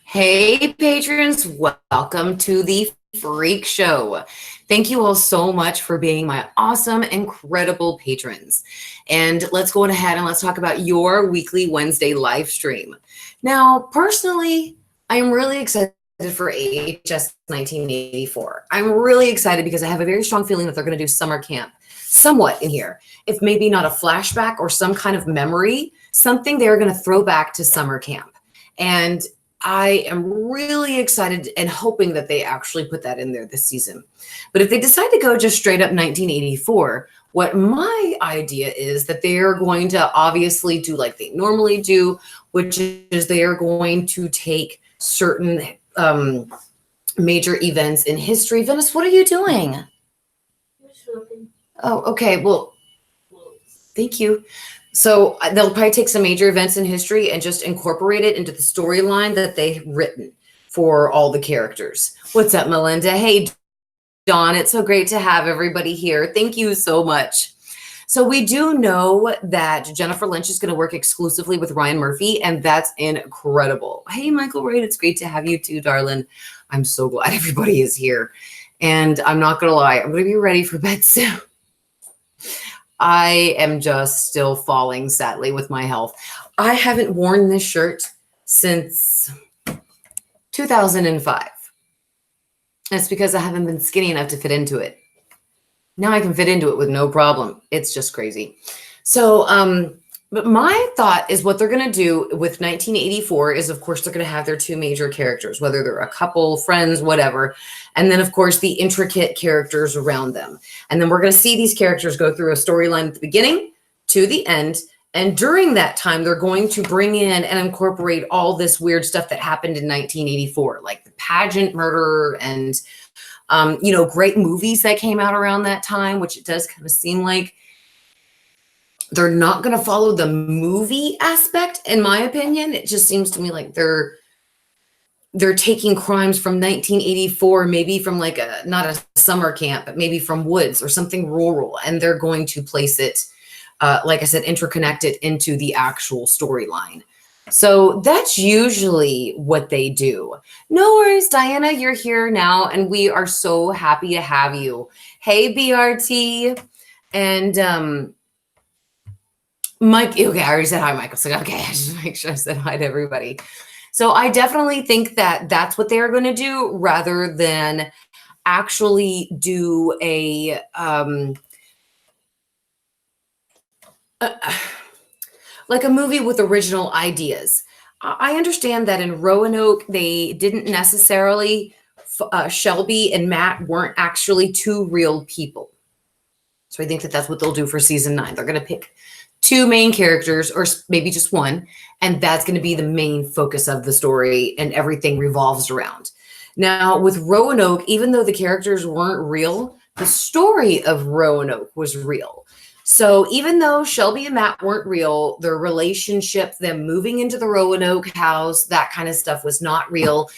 Hey, patrons, welcome to the Freak Show. Thank you all so much for being my awesome, incredible patrons. And let's go ahead and let's talk about your weekly Wednesday live stream. Now, personally, I'm really excited for AHS 1984. I'm really excited because I have a very strong feeling that they're going to do summer camp somewhat in here. If maybe not a flashback or some kind of memory, something they're going to throw back to summer camp. And I am really excited and hoping that they actually put that in there this season. But if they decide to go just straight up 1984, what my idea is that they are going to obviously do like they normally do, which is they are going to take certain major events in history. Venice, what are you doing? Oh, okay. Well, thank you. So they'll probably take some major events in history and just incorporate it into the storyline that they've written for all the characters. What's up, Melinda? Hey, Dawn, it's so great to have everybody here. Thank you so much. So we do know that Jennifer Lynch is going to work exclusively with Ryan Murphy, and that's incredible. Hey, Michael Wright, it's great to have you too, darling. I'm so glad everybody is here. And I'm not going to lie, I'm going to be ready for bed soon. I am just still falling, sadly, with my health. I haven't worn this shirt since 2005. That's because I haven't been skinny enough to fit into it. Now I can fit into it with no problem. It's just crazy. So, but my thought is what they're going to do with 1984 is, of course, they're going to have their two major characters, whether they're a couple, friends, whatever. And then, of course, the intricate characters around them. And then we're going to see these characters go through a storyline at the beginning to the end. And during that time, they're going to bring in and incorporate all this weird stuff that happened in 1984, like the pageant murder and, great movies that came out around that time, which it does kind of seem like they're not going to follow the movie aspect, in my opinion. It just seems to me like they're taking crimes from 1984, maybe from like not a summer camp, but maybe from woods or something rural. And they're going to place it, like I said, interconnected into the actual storyline. So that's usually what they do. No worries, Diana, you're here now, and we are so happy to have you. Hey, BRT. And Mike, okay, I already said hi, Michael. So, okay, I just make sure I said hi to everybody. So I definitely think that that's what they're going to do rather than actually do like a movie with original ideas. I understand that in Roanoke, they didn't necessarily, Shelby and Matt weren't actually two real people. So I think that that's what they'll do for season 9. They're going to pick two main characters, or maybe just one, and that's going to be the main focus of the story, and everything revolves around. Now, with Roanoke, even though the characters weren't real, the story of Roanoke was real. So even though Shelby and Matt weren't real, their relationship, them moving into the Roanoke house, that kind of stuff was not real.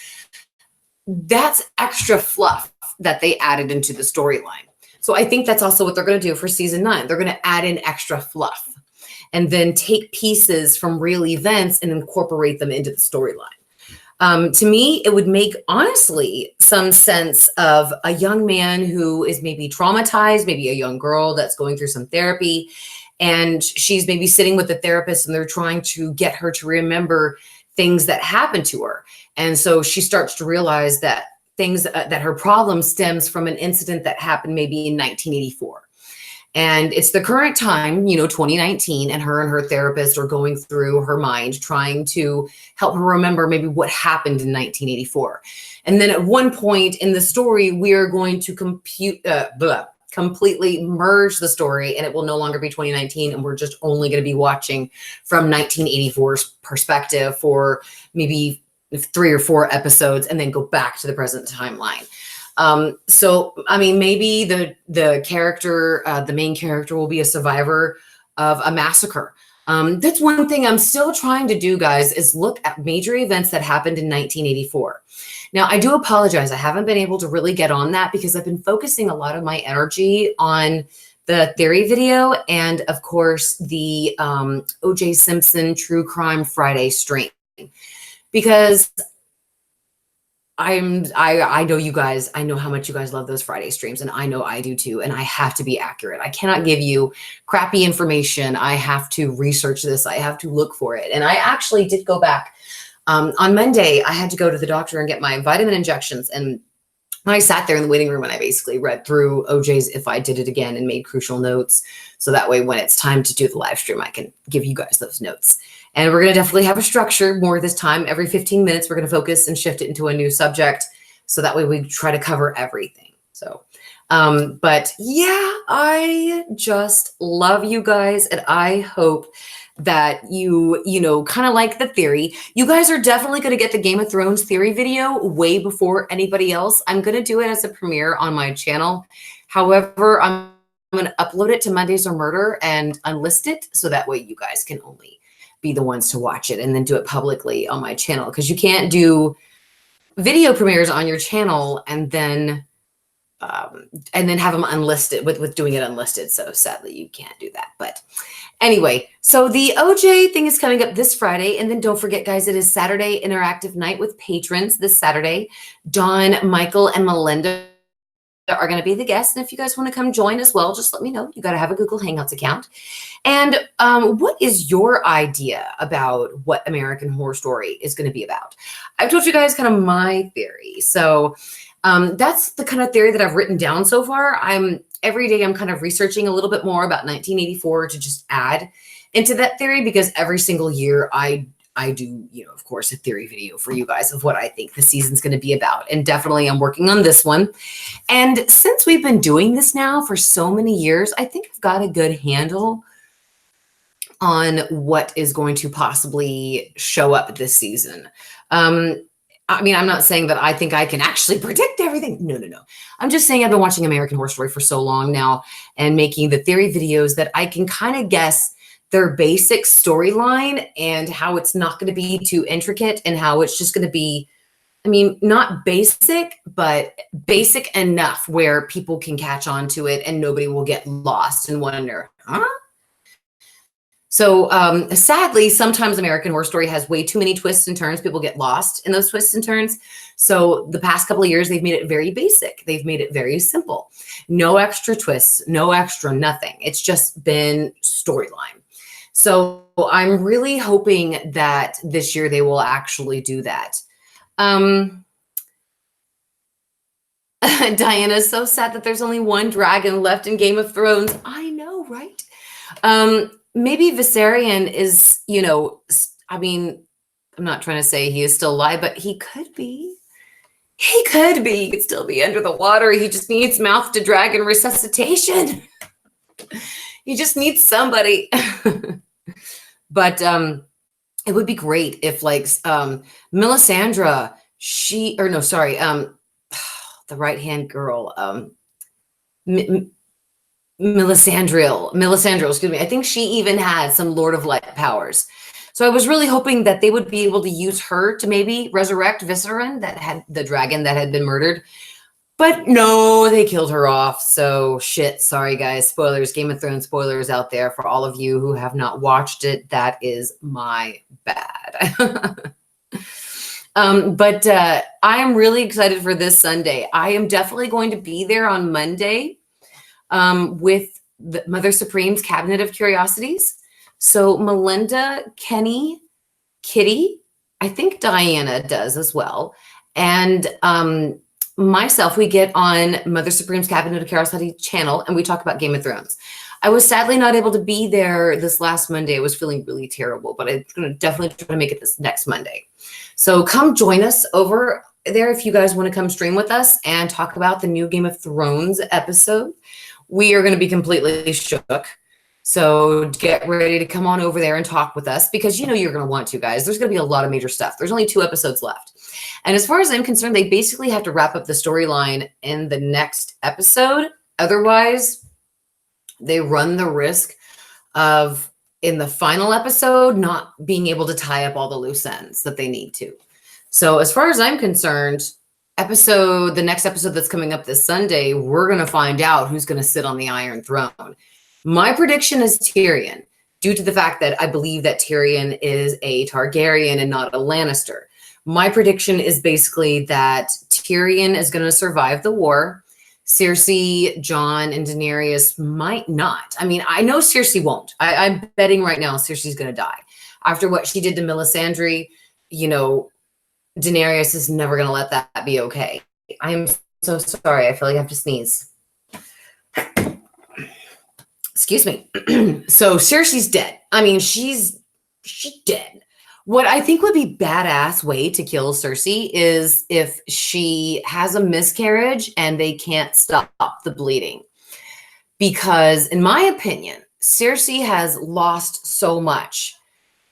That's extra fluff that they added into the storyline. So I think that's also what they're going to do for season 9. They're going to add in extra fluff and then take pieces from real events and incorporate them into the storyline. To me, it would make, honestly, some sense of a young man who is maybe traumatized, maybe a young girl that's going through some therapy, and she's maybe sitting with the therapist and they're trying to get her to remember things that happened to her. And so she starts to realize that that her problem stems from an incident that happened maybe in 1984. And it's the current time, 2019, and her therapist are going through her mind, trying to help her remember maybe what happened in 1984. And then at one point in the story, we are going to completely merge the story, and it will no longer be 2019, and we're just only going to be watching from 1984's perspective for maybe 3 or 4 episodes, and then go back to the present timeline. So, I mean, maybe the character, the main character will be a survivor of a massacre. That's one thing I'm still trying to do, guys, is look at major events that happened in 1984. Now, I do apologize. I haven't been able to really get on that because I've been focusing a lot of my energy on the theory video and, of course, the O.J. Simpson True Crime Friday stream. Because I know you guys, I know how much you guys love those Friday streams, and I know I do too. And I have to be accurate. I cannot give you crappy information. I have to research this. I have to look for it. And I actually did go back. On Monday, I had to go to the doctor and get my vitamin injections. And I sat there in the waiting room and I basically read through OJ's If I Did It Again and made crucial notes. So that way, when it's time to do the live stream, I can give you guys those notes. And we're going to definitely have a structure more this time. Every 15 minutes, we're going to focus and shift it into a new subject. So that way we try to cover everything. So, but yeah, I just love you guys. And I hope that you know, kind of like the theory. You guys are definitely going to get the Game of Thrones theory video way before anybody else. I'm going to do it as a premiere on my channel. However, I'm going to upload it to Mondays or Murder and unlist it. So that way you guys can only be the ones to watch it and then do it publicly on my channel, because you can't do video premieres on your channel and then have them unlisted with doing it unlisted. So sadly, you can't do that. But anyway, so the OJ thing is coming up this Friday. And then don't forget, guys, it is Saturday Interactive Night with patrons this Saturday. Dawn, Michael, and Melinda are going to be the guests. And if you guys want to come join as well, just let me know. You got to have a Google Hangouts account. And what is your idea about what American Horror Story is going to be about? I've told you guys kind of my theory. So that's the kind of theory that I've written down so far. Every day I'm kind of researching a little bit more about 1984 to just add into that theory, because every single year I do, you know, of course, a theory video for you guys of what I think the season's going to be about. And definitely I'm working on this one. And since we've been doing this now for so many years, I think I've got a good handle on what is going to possibly show up this season. I mean, I'm not saying that I think I can actually predict everything. No. I'm just saying I've been watching American Horror Story for so long now and making the theory videos that I can kind of guess their basic storyline and how it's not going to be too intricate and how it's just going to be, I mean, not basic, but basic enough where people can catch on to it and nobody will get lost and wonder, huh? So sadly, sometimes American Horror Story has way too many twists and turns. People get lost in those twists and turns. So the past couple of years, they've made it very basic. They've made it very simple. No extra twists, no extra nothing. It's just been storyline. So I'm really hoping that this year they will actually do that. Diana's so sad that there's only one dragon left in Game of Thrones. I know, right? Maybe Viserion is, you know, I mean, I'm not trying to say he is still alive, but he could be. He could be. He could still be under the water. He just needs mouth to dragon resuscitation. He just needs somebody. But it would be great if, like, Melisandre, the right-hand girl, Melisandre, excuse me. I think she even had some Lord of Light powers. So I was really hoping that they would be able to use her to maybe resurrect Viserion, that had the dragon that had been murdered. But no, they killed her off. So shit. Sorry, guys. Spoilers. Game of Thrones spoilers out there for all of you who have not watched it. That is my bad. But I am really excited for this Sunday. I am definitely going to be there on Monday with the Mother Supreme's Cabinet of Curiosities. So Melinda, Kenny, Kitty, I think Diana does as well. And myself, we get on Mother Supreme's Cabinet of Curiosity channel and we talk about Game of Thrones. I was sadly not able to be there this last Monday. I was feeling really terrible, but I'm going to definitely try to make it this next Monday. So come join us over there if you guys want to come stream with us and talk about the new Game of Thrones episode. We are going to be completely shook. So get ready to come on over there and talk with us, because you know you're going to want to, guys. There's going to be a lot of major stuff. There's only 2 episodes left. And as far as I'm concerned, they basically have to wrap up the storyline in the next episode. Otherwise, they run the risk of, in the final episode, not being able to tie up all the loose ends that they need to. So as far as I'm concerned, the next episode that's coming up this Sunday, we're going to find out who's going to sit on the Iron Throne. My prediction is Tyrion, due to the fact that I believe that Tyrion is a Targaryen and not a Lannister. My prediction is basically that Tyrion is going to survive the war. Cersei, Jon, and Daenerys might not. I mean, I know Cersei won't. I'm betting right now Cersei's going to die. After what she did to Melisandre, you know, Daenerys is never going to let that be okay. I am so sorry. I feel like I have to sneeze. Excuse me. So Cersei's dead. I mean, she's dead. What I think would be badass way to kill Cersei is if she has a miscarriage and they can't stop the bleeding. Because in my opinion, Cersei has lost so much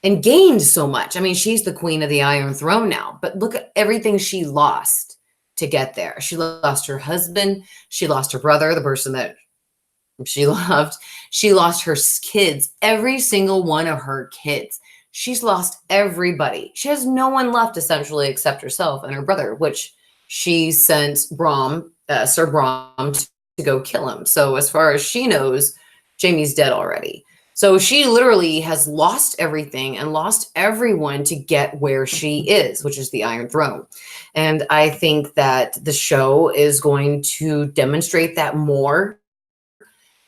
and gained so much. I mean, she's the queen of the Iron Throne now, but look at everything she lost to get there. She lost her husband. She lost her brother, the person that she loved. She lost her kids, every single one of her kids. She's lost everybody. She has no one left essentially except herself and her brother, which she sent Sir Brom to go kill him. So as far as she knows, Jaime's dead already. So she literally has lost everything and lost everyone to get where she is, which is the Iron Throne. And I think that the show is going to demonstrate that more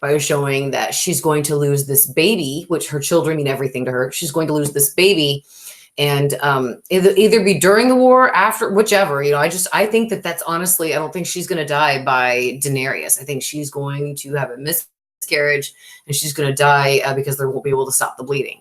by showing that she's going to lose this baby, which her children mean everything to her. She's going to lose this baby and either be during the war, after, whichever, you know. I think that that's honestly, I don't think she's going to die by Daenerys. I think she's going to have a miscarriage and she's going to die because they won't be able to stop the bleeding.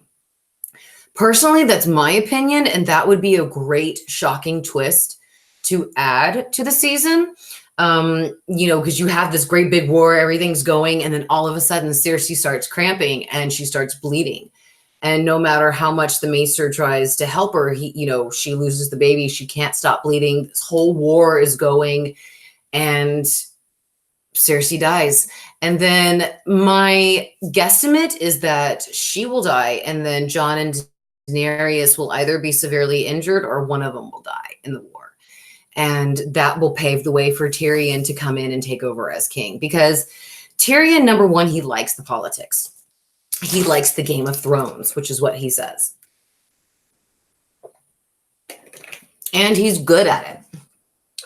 Personally, that's my opinion. And that would be a great, shocking twist to add to the season. You know, because you have this great big war, everything's going, and then all of a sudden Cersei starts cramping and she starts bleeding. And no matter how much the Maester tries to help her, she loses the baby. She can't stop bleeding. This whole war is going and Cersei dies. And then my guesstimate is that she will die. And then Jon and Daenerys will either be severely injured or one of them will die in the war. And that will pave the way for Tyrion to come in and take over as king. Because Tyrion, number one, he likes the politics. He likes the Game of Thrones, which is what he says. And he's good at it.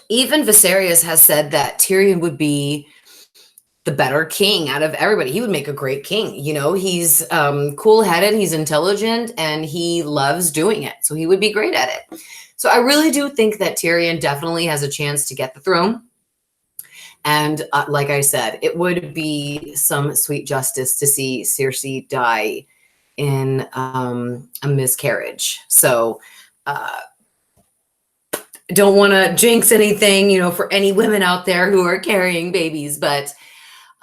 Even Viserys has said that Tyrion would be the better king out of everybody. He would make a great king. You know, he's cool-headed, he's intelligent, and he loves doing it. So he would be great at it. So I really do think that Tyrion definitely has a chance to get the throne. And like I said, it would be some sweet justice to see Cersei die in a miscarriage. So don't want to jinx anything, you know, for any women out there who are carrying babies. But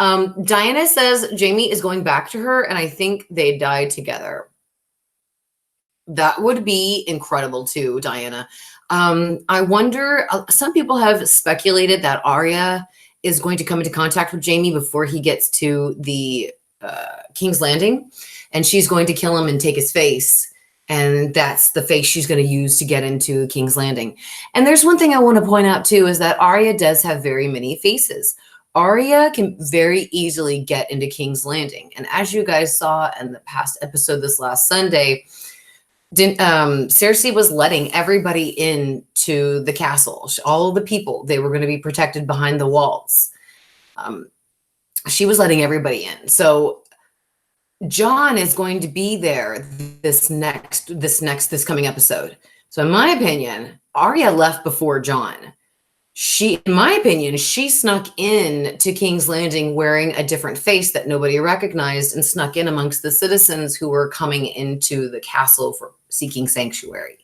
Diana says Jaime is going back to her, and I think they die together. That would be incredible too, Diana. I wonder, some people have speculated that Arya is going to come into contact with Jaime before he gets to the King's Landing, and she's going to kill him and take his face. And that's the face she's going to use to get into King's Landing. And there's one thing I want to point out too, is that Arya does have very many faces. Arya can very easily get into King's Landing. And as you guys saw in the past episode this last Sunday, Cersei was letting everybody into the castle. All of the people, they were going to be protected behind the walls. She was letting everybody in. So Jon is going to be there this coming episode. So in my opinion, Arya left before Jon. In my opinion, she snuck in to King's Landing wearing a different face that nobody recognized and snuck in amongst the citizens who were coming into the castle for seeking sanctuary.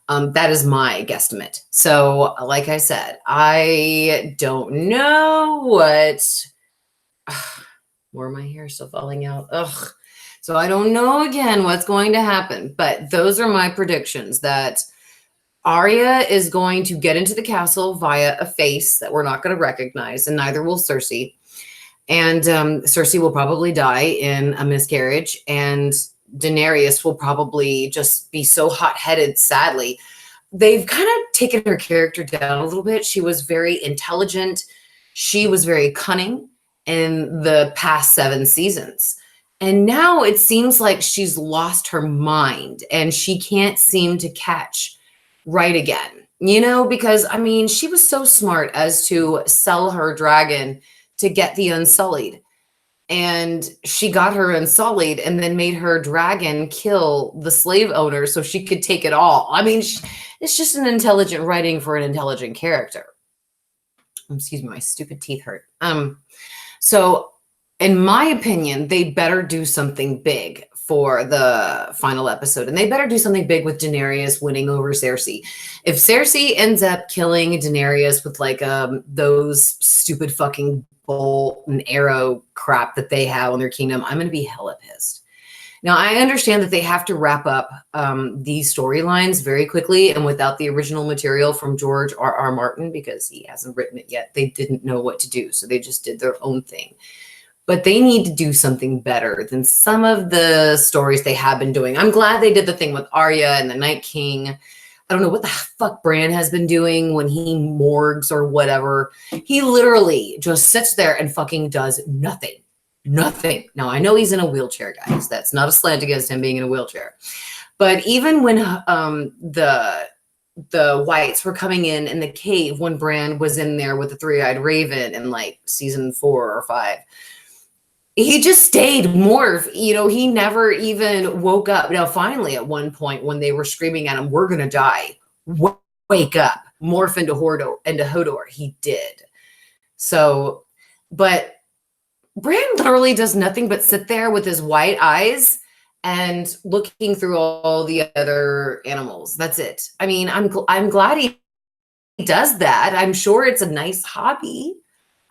That is my guesstimate. So like I said, I don't know what... more of my hair still falling out. Ugh. So I don't know again what's going to happen, but those are my predictions, that Arya is going to get into the castle via a face that we're not going to recognize, and neither will Cersei. And Cersei will probably die in a miscarriage, and Daenerys will probably just be so hot-headed, sadly. They've kind of taken her character down a little bit. She was very intelligent. She was very cunning in the past 7 seasons. And now it seems like she's lost her mind, and she can't seem to catch right again, you know, because I mean, she was so smart as to sell her dragon to get the Unsullied. And she got her Unsullied and then made her dragon kill the slave owner so she could take it all. I mean, it's just an intelligent writing for an intelligent character. Excuse me, my stupid teeth hurt. So in my opinion, they better do something big for the final episode, and they better do something big with Daenerys winning over Cersei. If Cersei ends up killing Daenerys with like those stupid fucking bolt and arrow crap that they have on their kingdom, I'm going to be hella pissed. Now, I understand that they have to wrap up these storylines very quickly and without the original material from George R.R. Martin, because he hasn't written it yet. They didn't know what to do, so they just did their own thing. But they need to do something better than some of the stories they have been doing. I'm glad they did the thing with Arya and the Night King. I don't know what the fuck Bran has been doing when he morgues or whatever. He literally just sits there and fucking does nothing. Nothing. Now, I know he's in a wheelchair, guys. That's not a slant against him being in a wheelchair. But even when the Whites were coming in the cave when Bran was in there with the three-eyed raven in like season 4 or 5, he just stayed morph. You know, he never even woke up. Now, finally, at one point when they were screaming at him, "We're going to die. Wake up. Morph into Hodor." He did. So, but Bran literally does nothing but sit there with his white eyes and looking through all the other animals. That's it. I mean, I'm glad he does that. I'm sure it's a nice hobby.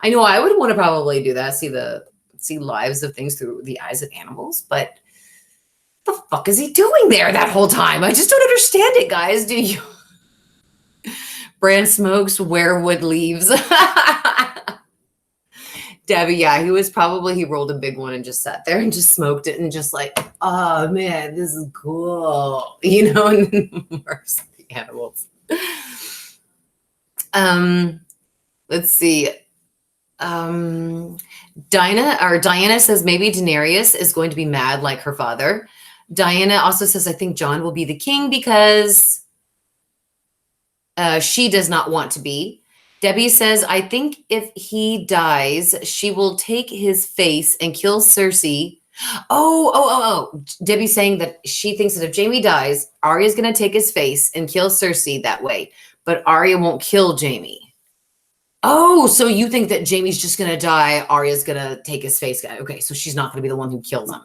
I know I would want to probably do that, see lives of things through the eyes of animals, but the fuck is he doing there that whole time? I just don't understand it, guys. Do you? Bran smokes werewood leaves. Debbie, yeah, he rolled a big one and just sat there and just smoked it and just like, oh man, this is cool, you know, and then morphs the animals. Let's see. Diana says maybe Daenerys is going to be mad like her father. Diana also says, I think Jon will be the king because she does not want to be. Debbie says, I think if he dies, she will take his face and kill Cersei. Oh. Debbie's saying that she thinks that if Jaime dies, Arya's going to take his face and kill Cersei that way. But Arya won't kill Jaime. Oh, so you think that Jaime's just going to die, Arya's going to take his face. Okay, so she's not going to be the one who kills him.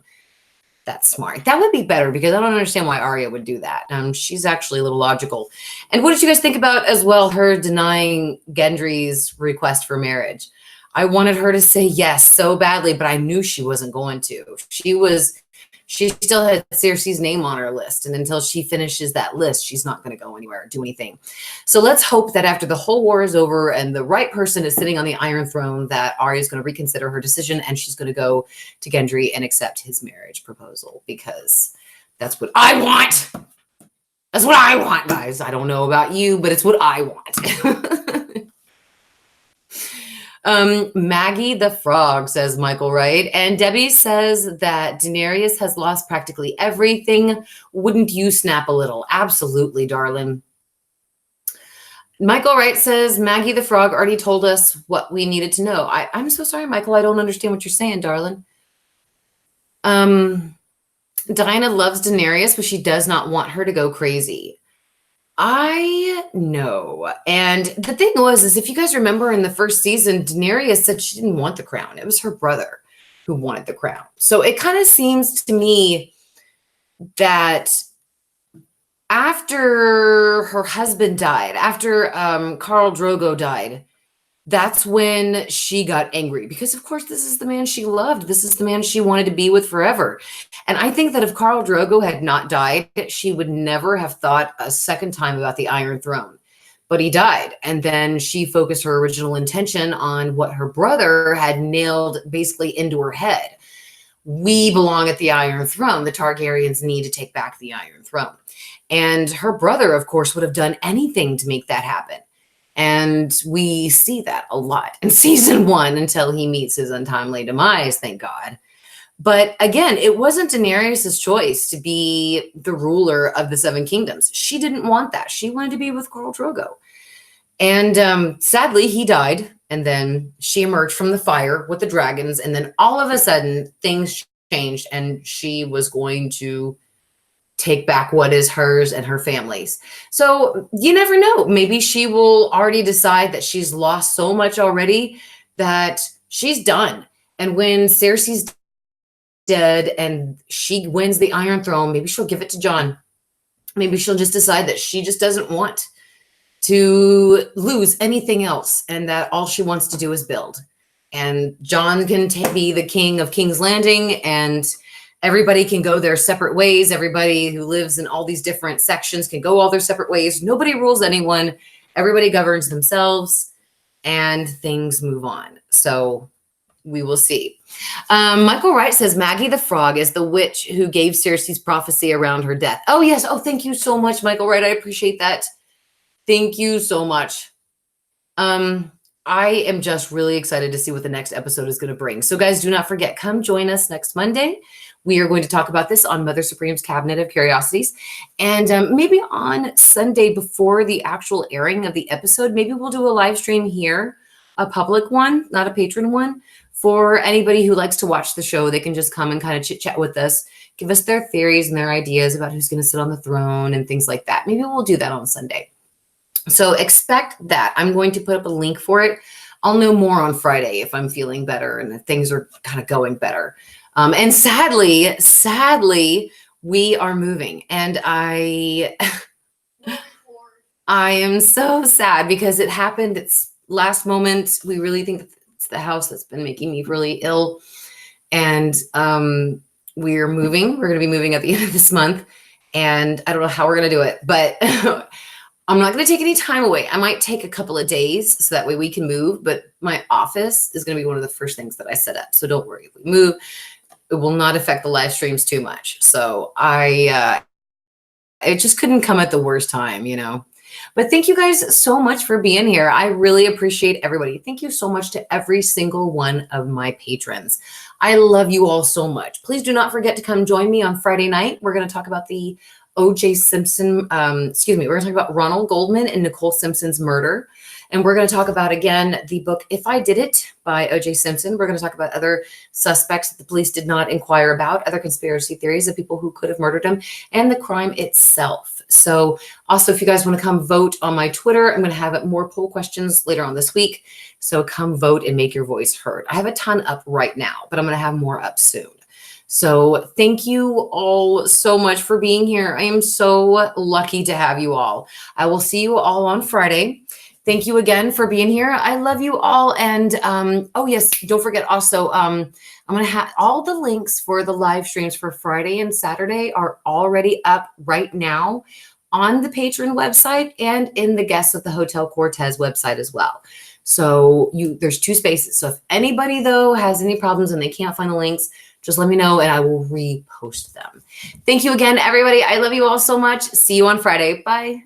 That's smart. That would be better because I don't understand why Arya would do that. She's actually a little logical. And what did you guys think about as well her denying Gendry's request for marriage? I wanted her to say yes so badly, but I knew she wasn't going to. She still had Cersei's name on her list. And until she finishes that list, she's not going to go anywhere or do anything. So let's hope that after the whole war is over and the right person is sitting on the Iron Throne, that Arya is going to reconsider her decision and she's going to go to Gendry and accept his marriage proposal, because that's what I want. That's what I want, guys. I don't know about you, but it's what I want. Maggie the Frog, says Michael Wright. And Debbie says that Daenerys has lost practically everything. Wouldn't you snap a little? Absolutely, darling. Michael Wright says Maggie the Frog already told us what we needed to know. I'm so sorry, Michael. I don't understand what you're saying, darling. Diana loves Daenerys, but she does not want her to go crazy. I know. And the thing is if you guys remember in the first season, Daenerys said she didn't want the crown. It was her brother who wanted the crown. So it kind of seems to me that after her husband died, after Khal Drogo died, that's when she got angry, because of course this is the man she loved. This is the man she wanted to be with forever. And I think that if Khal Drogo had not died, she would never have thought a second time about the Iron Throne. But he died. And then she focused her original intention on what her brother had nailed basically into her head. We belong at the Iron Throne. The Targaryens need to take back the Iron Throne. And her brother, of course, would have done anything to make that happen. And we see that a lot in season 1 until he meets his untimely demise, thank God. But again, it wasn't Daenerys' choice to be the ruler of the Seven Kingdoms. She didn't want that. She wanted to be with Khal Drogo. And sadly, he died. And then she emerged from the fire with the dragons. And then all of a sudden, things changed. And she was going to take back what is hers and her family's. So you never know. Maybe she will already decide that she's lost so much already that she's done. And when Cersei's dead and she wins the Iron Throne, maybe she'll give it to Jon. Maybe she'll just decide that she just doesn't want to lose anything else and that all she wants to do is build. And Jon can be the king of King's Landing and everybody can go their separate ways. Everybody who lives in all these different sections can go all their separate ways. Nobody rules anyone. Everybody governs themselves and things move on. So we will see. Michael Wright says Maggie the Frog is the witch who gave Cersei's prophecy around her death. Oh, yes. Oh, thank you so much, Michael Wright. I appreciate that. Thank you so much. I am just really excited to see what the next episode is going to bring. So guys, do not forget, come join us next Monday. We are going to talk about this on Mother Supreme's Cabinet of Curiosities. And maybe on Sunday before the actual airing of the episode, maybe we'll do a live stream here, a public one, not a patron one. For anybody who likes to watch the show, they can just come and kind of chit chat with us, give us their theories and their ideas about who's going to sit on the throne and things like that. Maybe we'll do that on Sunday. So expect that. I'm going to put up a link for it. I'll know more on Friday if I'm feeling better and if things are kind of going better. And sadly, we are moving. And I am so sad because it happened. It's last moment. We really think it's the house that's been making me really ill. And we're moving. We're going to be moving at the end of this month. And I don't know how we're going to do it, but I'm not going to take any time away. I might take a couple of days so that way we can move, but my office is going to be one of the first things that I set up. So don't worry. If we move, it will not affect the live streams too much. So it just couldn't come at the worst time, you know. But thank you guys so much for being here. I really appreciate everybody. Thank you so much to every single one of my patrons. I love you all so much. Please do not forget to come join me on Friday night. We're going to talk about the O.J. Simpson, we're going to talk about Ronald Goldman and Nicole Simpson's murder. And we're going to talk about, again, the book If I Did It by O.J. Simpson. We're going to talk about other suspects that the police did not inquire about, other conspiracy theories of people who could have murdered him, and the crime itself. So also, if you guys want to come vote on my Twitter, I'm going to have more poll questions later on this week. So come vote and make your voice heard. I have a ton up right now, but I'm going to have more up soon. So thank you all so much for being here. I am so lucky to have you all. I will see you all on Friday. Thank you again for being here. I love you all. And oh yes, don't forget also, I'm going to have all the links for the live streams for Friday and Saturday are already up right now on the Patron website and in the Guests of the Hotel Cortez website as well. So there's 2 spaces. So if anybody though has any problems and they can't find the links, just let me know and I will repost them. Thank you again, everybody. I love you all so much. See you on Friday. Bye.